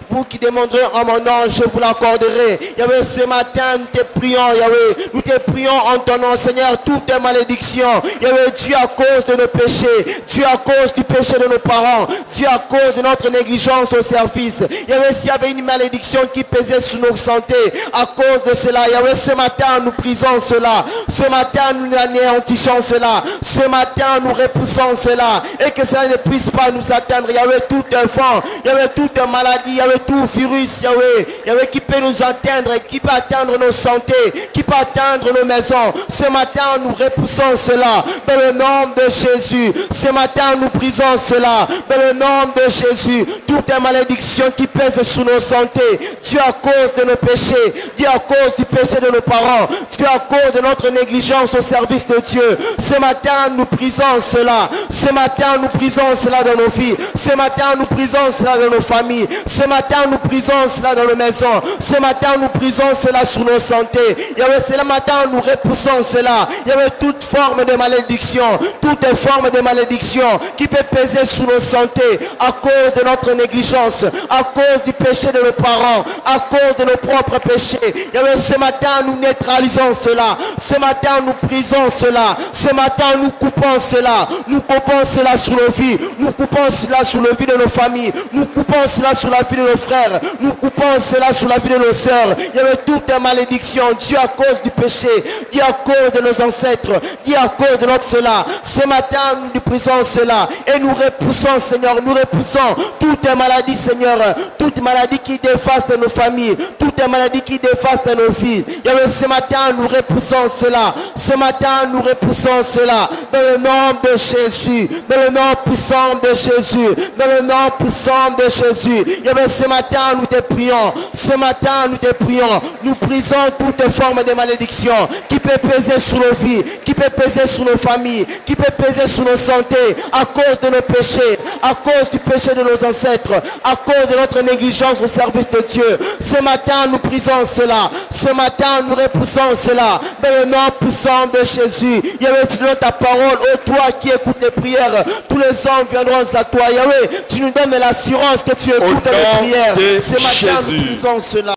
Vous qui demanderez en mon nom, je vous l'accorderai. Yahweh, ce matin, nous te prions, Yahweh. Nous te prions en ton nom, Seigneur, toute malédiction. Yahweh, tu es à cause de nos péchés. Tu es à cause du péché de nos parents. Tu es à cause de notre négligence au service. Yahweh, s'il y avait une malédiction qui pesait sur nos santé, à cause de cela, Yahweh, ce matin, nous brisons cela. Ce matin, nous anéantissons cela. Ce matin, nous repoussons cela. Et que cela ne puisse pas nous atteindre. Yahweh, tout vent, Yahweh, toute maladie, Yahweh, tout virus, Yahweh, Yahweh, qui peut nous atteindre, qui peut atteindre nos santé, qui peut atteindre nos maisons. Ce matin, nous repoussons cela dans le nom de Jésus. Ce matin, nous brisons cela dans le nom de Jésus. Toute malédiction qui pèse sur nos santé, Dieu à cause de nos péchés, Dieu à cause du péché de nos parents, Dieu à cause de notre négligence au service de Dieu. Ce matin, nous brisons cela. Ce matin, nous brisons cela dans nos vies. Ce matin, nous brisons cela dans nos familles. Ce matin, nous brisons cela dans nos maisons. Ce matin, nous brisons cela sur nos santé. Yahweh, ce matin, nous repoussons cela. Yahweh, toute forme de malédiction, toute forme de malédiction qui peut peser sur nos santé à cause de notre négligence, à cause du péché de nos parents, à cause de nos propres péchés. Yahweh, ce matin, nous neutralisons cela. Ce matin, nous brisons cela. Ce matin, nous coupons cela. Nous coupons cela sur nos vies. Nous coupons cela sur la vie de nos familles. Nous coupons cela sur la vie de nos frères. Nous coupons cela sur la vie de nos sœurs. Il y avait toute malédiction. Dieu à cause du péché. Dieu à cause de nos ancêtres. Dieu à cause de notre cela. Ce matin, nous brisons cela. Et nous repoussons, Seigneur. Nous repoussons toute maladie, Seigneur. Toute maladie qui dévaste nos familles. Toute maladie qui dévaste nos vies. Il y avait ce matin, nous repoussons cela. Ce matin, nous repoussons cela. Dans le nom de Jésus. Dans le nom puissant de Jésus. Dans le nom puissant de Jésus. Il y avait ce matin, nous te prions. Ce matin, nous te prions. Nous brisons toute forme de malédiction qui peut peser sur nos vies, qui peut peser sur nos familles, qui peut peser sur nos santé à cause de nos péchés, à cause du péché de nos ancêtres, à cause de notre négligence au service de Dieu. Ce matin, matin, nous brisons cela. Ce matin, nous repoussons cela. Dans le nom puissant de Jésus. Yahweh, tu donnes ta parole. Oh, toi qui écoutes les prières, tous les hommes viendront à toi. Yahweh, tu nous donnes l'assurance que tu écoutes les prières. Ce matin, nous brisons cela.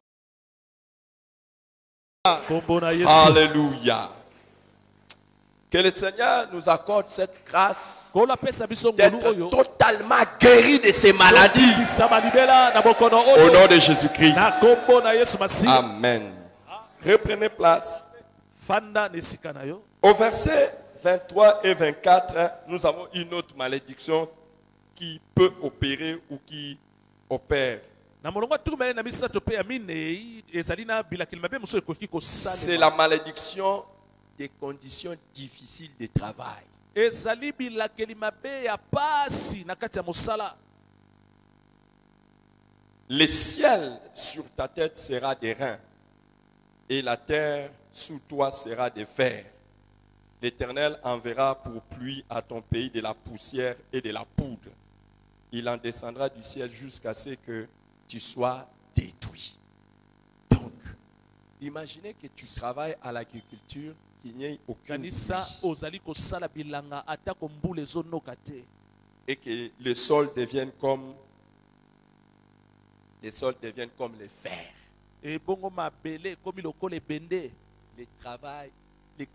Alléluia. Que le Seigneur nous accorde cette grâce d'être totalement guéri de ces maladies. Au nom de Jésus-Christ. Amen. Reprenez place. Au verset 23 et 24, nous avons une autre malédiction qui peut opérer ou qui opère. C'est la malédiction des conditions difficiles de travail. Le ciel sur ta tête sera des reins et la terre sous toi sera de fer. L'Éternel enverra pour pluie à ton pays de la poussière et de la poudre. Il en descendra du ciel jusqu'à ce que tu sois détruit. Donc, imaginez que tu travailles à l'agriculture, qu'il n'y ait aucune pluie, et que le sol devienne comme les fers. Les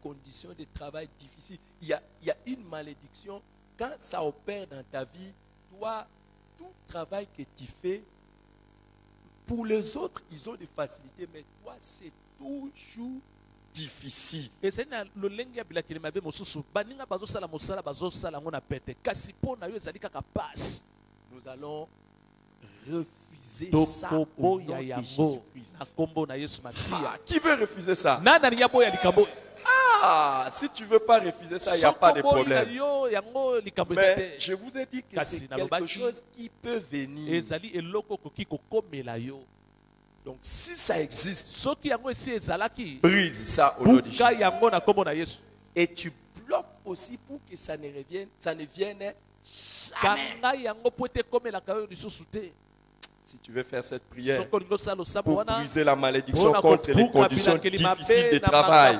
conditions de travail difficiles. Il y a une malédiction. Quand ça opère dans ta vie, toi, tout travail que tu fais, pour les autres, ils ont des facilités, mais toi, c'est toujours difficile. Nous allons refuser ça au nom de Jésus-Christ. Qui veut refuser ça? Ah, si tu ne veux pas refuser ça, il n'y a pas de problème. Mais je vous ai dit que c'est quelque chose qui peut venir. Donc si ça existe, brise ça au nom de Jésus. Et tu bloques aussi pour que ça ne vienne jamais. Si tu veux faire cette prière pour briser la malédiction contre les conditions difficiles de travail,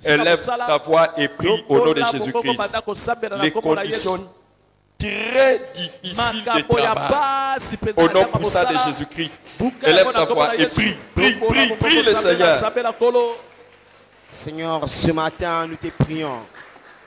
élève ta voix et prie au nom de Jésus-Christ. Les conditions très difficiles de travail, au nom puissant de Jésus-Christ, élève ta voix et prie le Seigneur. Seigneur, ce matin, nous te prions.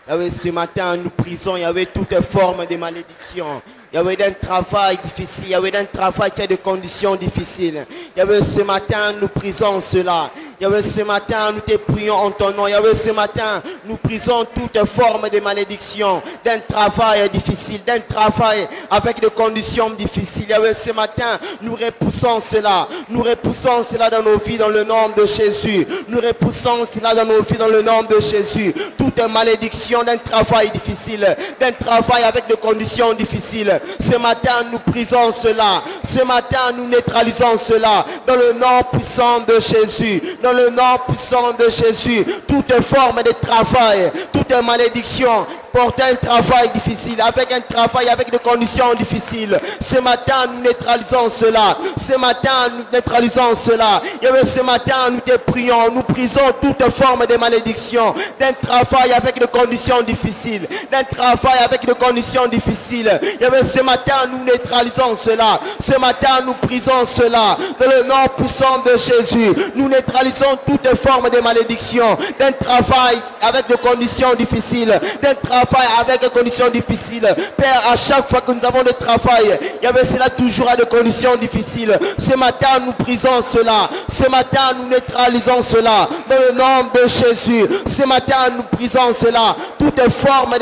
Yahweh, ce matin, nous prisons, Yahweh, toutes formes de malédiction. Yahweh, d'un travail difficile, Yahweh, d'un travail qui a des conditions difficiles. Yahweh, ce matin, nous prisons cela. Yahweh, ce matin, nous te prions en ton nom. Yahweh, ce matin, nous prisons toute forme de malédiction, d'un travail difficile, d'un travail avec des conditions difficiles. Yahweh, ce matin, nous repoussons cela. Nous repoussons cela dans nos vies, dans le nom de Jésus. Nous repoussons cela dans nos vies, dans le nom de Jésus. Toute malédiction d'un travail difficile, d'un travail avec des conditions difficiles. Ce matin, nous prisons cela. Ce matin, nous neutralisons cela dans le nom puissant de Jésus. Dans le nom puissant de Jésus, toute forme de travail, toute malédiction porte un travail difficile, avec un travail avec des conditions difficiles. Ce matin, nous neutralisons cela. Ce matin, nous neutralisons cela. Et ce matin, nous te prions, nous prisons toute forme de malédiction, d'un travail avec des conditions difficiles, d'un travail avec des conditions difficiles. Et ce matin, nous neutralisons cela. Ce matin, nous prisons cela. Dans le nom puissant de Jésus, nous neutralisons toute forme de malédiction, d'un travail avec des conditions difficiles, d'un travail avec des conditions difficiles. Père, à chaque fois que nous avons de travail, il y avait cela toujours à des conditions difficiles. Ce matin, nous prisons cela. Ce matin, nous neutralisons cela. Dans le nom de Jésus, ce matin, nous prisons cela. Toute forme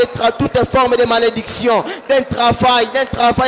de malédiction, d'un travail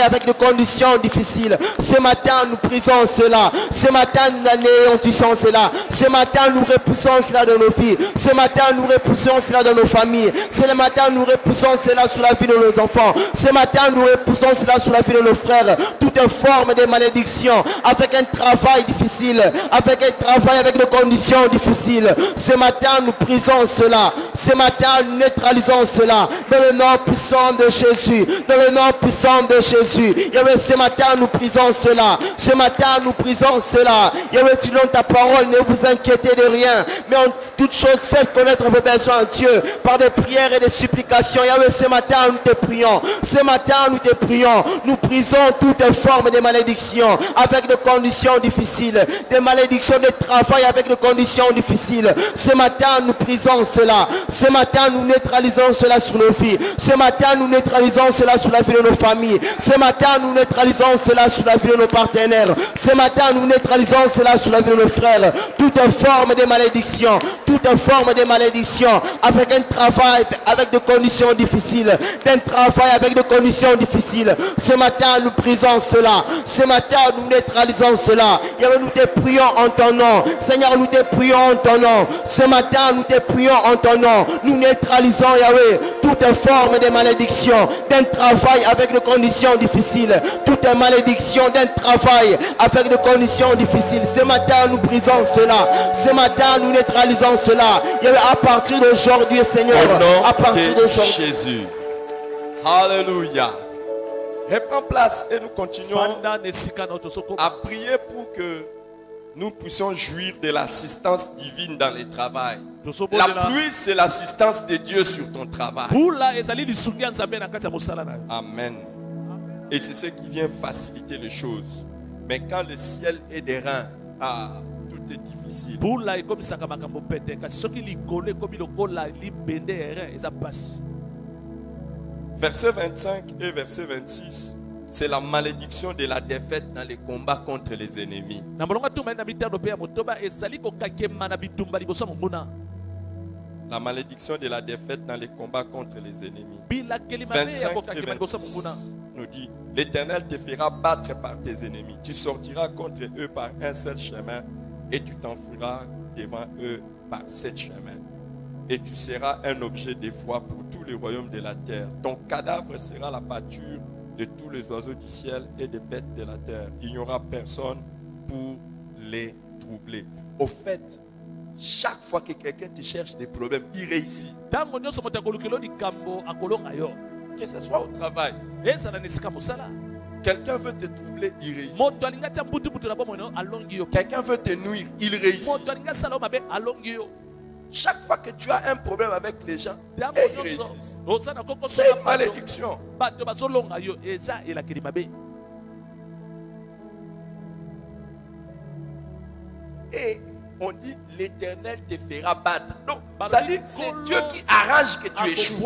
avec des conditions difficiles. Ce matin, nous prisons cela. Ce matin, nous anéantissons cela. Ce matin, nous repoussons cela dans nos vies. Ce matin, nous repoussons cela dans nos familles. Ce matin, nous repoussons repoussons cela sur la vie de nos enfants. Ce matin, nous repoussons cela sur la vie de nos frères. Toute forme de malédiction, avec un travail difficile, avec un travail avec des conditions difficiles. Ce matin, nous prisons cela. Ce matin, nous neutralisons cela. Dans le nom puissant de Jésus. Dans le nom puissant de Jésus. Yahweh, ce matin, nous prisons cela. Ce matin, nous prisons cela. Yahweh, tu donnes ta parole, ne vous inquiétez de rien. Mais en toute chose, faites connaître vos besoins à Dieu par des prières et des supplications. Yahweh, ce matin, nous te prions. Ce matin, nous te prions. Nous prisons toutes formes de malédiction avec des conditions difficiles. Des malédictions de travail avec des conditions difficiles. Ce matin, nous prisons cela. Ce matin, nous neutralisons cela sur nos vies. Ce matin, nous neutralisons cela sur la vie de nos familles. Ce matin, nous neutralisons cela sur la vie de nos partenaires. Ce matin, nous neutralisons cela sur la vie de nos frères. Toute forme de malédiction, toute forme de malédiction avec un travail avec des conditions difficiles, d'un travail avec des conditions difficiles. Ce matin, nous prisons cela. Ce matin, nous neutralisons cela. Yahweh, nous te prions en ton nom. Seigneur, nous te prions en ton nom. Ce matin, nous te prions en ton nom. Nous neutralisons, Yahweh, toute forme de malédiction, d'un travail avec des conditions difficiles. Toute malédiction d'un travail avec des conditions difficiles. Ce matin, nous brisons cela. Ce matin, nous neutralisons cela. Yahweh, à partir d'aujourd'hui, Seigneur, à partir d'aujourd'hui. Jésus. Alléluia. Reprends place et nous continuons à prier pour que nous puissions jouir de l'assistance divine dans le travail. La pluie, c'est l'assistance de Dieu sur ton travail. Amen. Et c'est ce qui vient faciliter les choses. Mais quand le ciel est des reins, tout est difficile. Verset 25 et verset 26, c'est la malédiction de la défaite dans les combats contre les ennemis. La malédiction de la défaite dans les combats contre les ennemis. 25 et 26 nous dit, l'Éternel te fera battre par tes ennemis. Tu sortiras contre eux par un seul chemin et tu t'enfuiras devant eux par 7 chemins. Et tu seras un objet d'effroi pour tous les royaumes de la terre. Ton cadavre sera la pâture de tous les oiseaux du ciel et des bêtes de la terre. Il n'y aura personne pour les troubler. Au fait, chaque fois que quelqu'un te cherche des problèmes, il réussit. Que ce soit au travail. Quelqu'un veut te troubler, il réussit. Quelqu'un veut te nuire, il réussit. Chaque fois que tu as un problème avec les gens, ils réussissent. C'est une malédiction. Et on dit l'Éternel te fera battre. Donc, ça dit c'est Dieu qui arrange que tu échoues.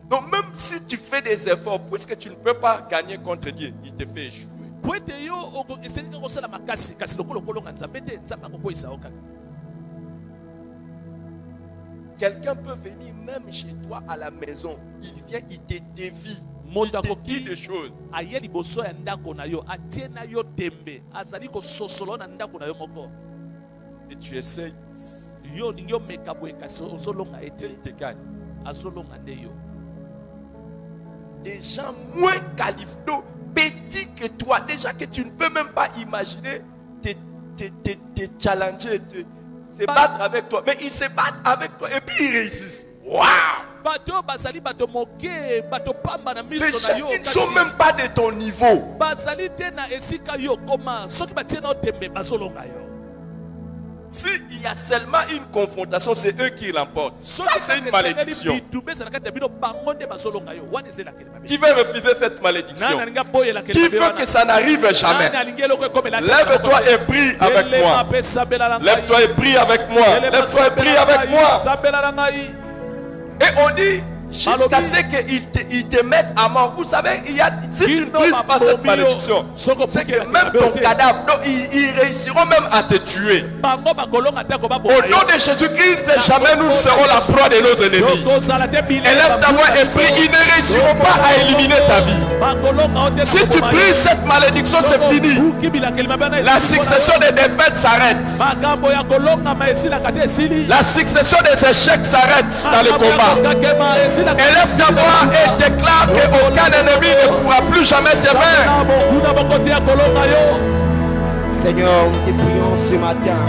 Donc même si tu fais des efforts, puisque tu ne peux pas gagner contre Dieu, il te fait échouer. Quelqu'un peut venir même chez toi à la maison. Il vient, il te dévie. Il te dit des choses. Et tu essayes. Il te gagne. Des gens moins qualifiés, petits que toi, déjà que tu ne peux même pas imaginer te challenger, te battre avec toi. Mais ils se battent avec toi et puis ils réussissent. Waouh! Les gens qui ne sont même pas de ton niveau. S'il y a seulement une confrontation, c'est eux qui l'emportent. Ça, c'est une malédiction. Qui veut refuser cette malédiction? Qui veut que ça n'arrive jamais? Lève-toi et prie avec moi. Lève-toi et prie avec moi. Lève-toi et prie avec moi. Et on dit, jusqu'à ce qu'ils te mettent à mort. Vous savez, si tu ne brises pas cette malédiction, c'est que même ton cadavre, ils réussiront même à te tuer. Au nom de Jésus-Christ, jamais nous ne serons la proie de nos ennemis. Élève ta voix et prie, ils ne réussiront pas à éliminer ta vie. Si tu brises cette malédiction, c'est fini. La succession des défaites s'arrête. La succession des échecs s'arrête dans le combat. Élève ta voix et déclare qu'aucun ennemi ne pourra plus jamais te vaincre. Seigneur, nous te prions ce matin.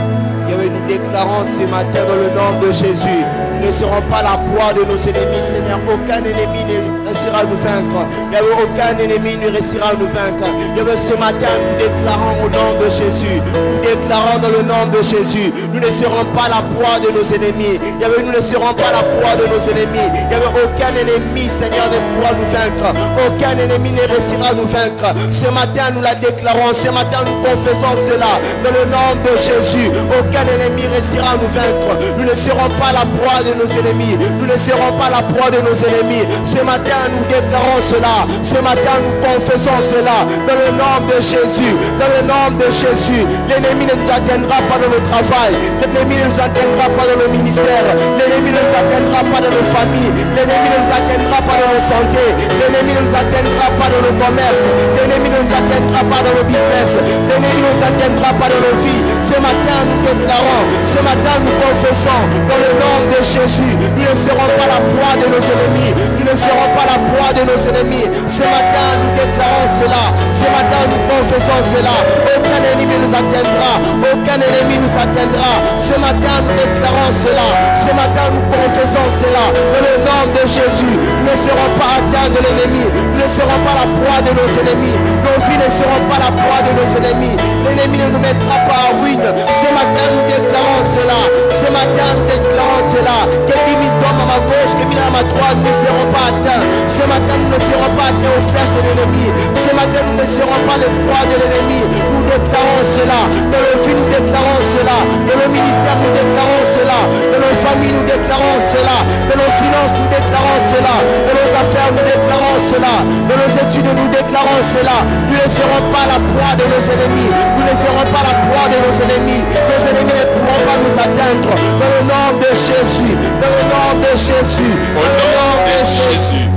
Yahweh, nous déclarons ce matin dans le nom de Jésus. Nous ne serons pas la proie de nos ennemis, Seigneur. Aucun ennemi ne réussira à nous vaincre. Yahweh, aucun ennemi ne réussira à nous vaincre. Yahweh, ce matin, nous déclarons au nom de Jésus. Nous déclarons dans le nom de Jésus. Nous ne serons pas la proie de nos ennemis. Yahweh, nous ne serons pas la proie de nos ennemis. Yahweh, aucun ennemi, Seigneur, ne pourra nous vaincre. Aucun ennemi ne réussira à nous vaincre. Ce matin, nous la déclarons. Ce matin, nous confessons cela dans le nom de Jésus. Aucun ennemi réussira à nous vaincre. Nous ne serons pas la proie de nos ennemis. Nous ne serons pas la proie de nos ennemis. Ce matin, nous déclarons cela. Ce matin, nous confessons cela dans le nom de Jésus. Dans le nom de Jésus. L'ennemi ne nous atteindra pas dans le travail. L'ennemi ne nous atteindra pas dans le ministère. L'ennemi ne nous atteindra pas dans nos familles. L'ennemi ne nous atteindra pas dans nos santé. L'ennemi ne nous atteindra pas dans nos commerces. L'ennemi ne nous atteindra pas dans nos business. L'ennemi ne nous atteindra pas dans nos vies. Ce matin, nous déclarons. Ce matin, nous confessons dans le nom de Jésus. Nous ne serons pas la proie de nos ennemis. Nous ne serons pas la proie de nos ennemis. Ce matin, nous déclarons cela. Ce matin, nous confessons cela. Aucun ennemi nous atteindra. Aucun ennemi nous atteindra. Ce matin, nous déclarons cela. Ce matin, nous confessons cela. Dans le nom de Jésus, nous ne serons pas atteints de l'ennemi. Nous ne serons pas la proie de nos ennemis. Nos vies ne seront pas la proie de nos ennemis. L'ennemi ne nous mettra pas en ruine. Ce matin, nous déclarons cela. Ce matin, nous déclarons cela. Que 10 000 hommes à ma gauche, que 1000 à ma droite ne seront pas atteints. Ce matin, nous ne serons pas atteints aux flèches de l'ennemi. Ce matin, nous ne serons pas les proies de l'ennemi. Nous déclarons cela. Dans nos vies, nous déclarons cela. Dans nos ministères, nous déclarons cela. Dans nos familles, nous déclarons cela. Dans nos finances, nous déclarons cela. Dans nos affaires, nous déclarons cela. Dans nos études, nous déclarons cela. Nous ne serons pas la proie de nos ennemis. Nous ne serons pas la proie de nos ennemis. Nos ennemis ne pourront pas nous atteindre. Dans le nom de Jésus. Dans le nom de Jésus. Au nom de Jésus.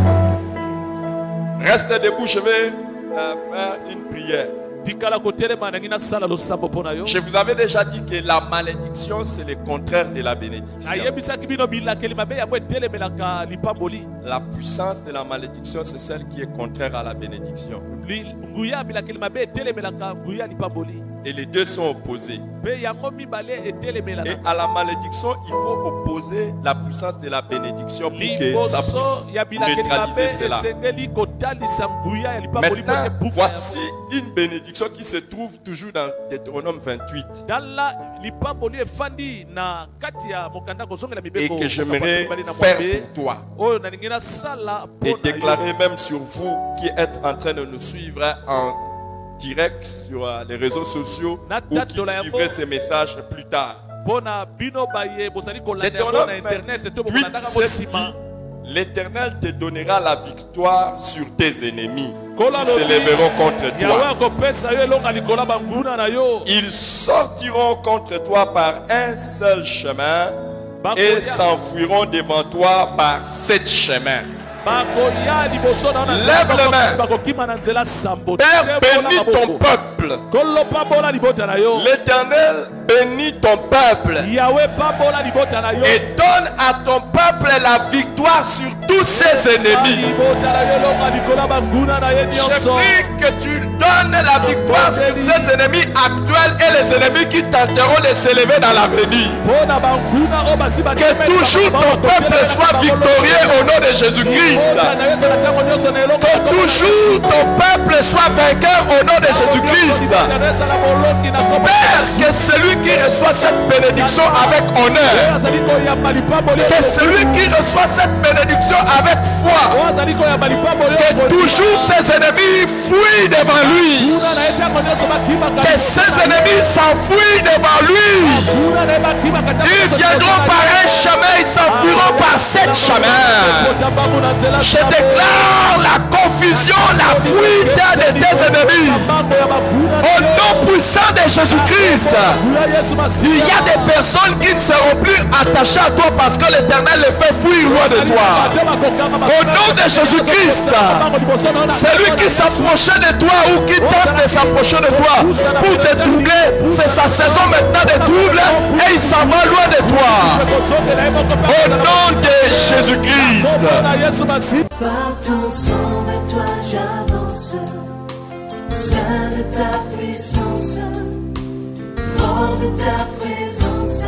Reste debout, je vais faire une prière. Je vous avais déjà dit que la malédiction, c'est le contraire de la bénédiction. La puissance de la malédiction, c'est celle qui est contraire à la bénédiction. Et les deux sont opposés. Et à la malédiction, il faut opposer la puissance de la bénédiction pour que ça puisse neutraliser cela. Maintenant, voici une bénédiction qui se trouve toujours dans Deutéronome 28. Et que j'aimerais faire pour toi. Et déclarer même sur vous qui êtes en train de nous suivre en direct sur les réseaux sociaux ou qui suivrez ces messages plus tard. Deutéronome 28 dit, l'Éternel te donnera la victoire sur tes ennemis qui s'élèveront contre toi. Ils sortiront contre toi par un seul chemin et s'enfuiront devant toi par 7 chemins. Lève les mains. Père, bénis ton peuple. L'Éternel bénit ton peuple. Et donne à ton peuple la victoire sur tous ses ennemis. Je prie que tu donnes la victoire sur ses ennemis actuels et les ennemis qui tenteront de s'élever dans l'avenir. Que toujours ton peuple soit victorieux au nom de Jésus-Christ. Que toujours ton peuple soit vainqueur au nom de Jésus-Christ. Père, que celui qui reçoit cette bénédiction avec honneur, que celui qui reçoit cette bénédiction avec foi que toujours ses ennemis fuient devant lui. Que ses ennemis s'enfuient devant lui. Ils viendront par un chemin, ils s'enfuiront par 7 chemins. Je déclare la confusion, la fuite de tes ennemis. Au nom puissant de Jésus-Christ, il y a des personnes qui ne seront plus attachées à toi parce que l'Éternel les fait fuir loin de toi. Au nom de Jésus-Christ, celui qui s'approchait de toi ou qui tente de s'approcher de toi pour te troubler, c'est sa saison maintenant de trouble et il s'en va loin de toi. Au nom de Jésus-Christ. Par ton sang vers toi j'avance, Saint de ta puissance, fort de ta présence.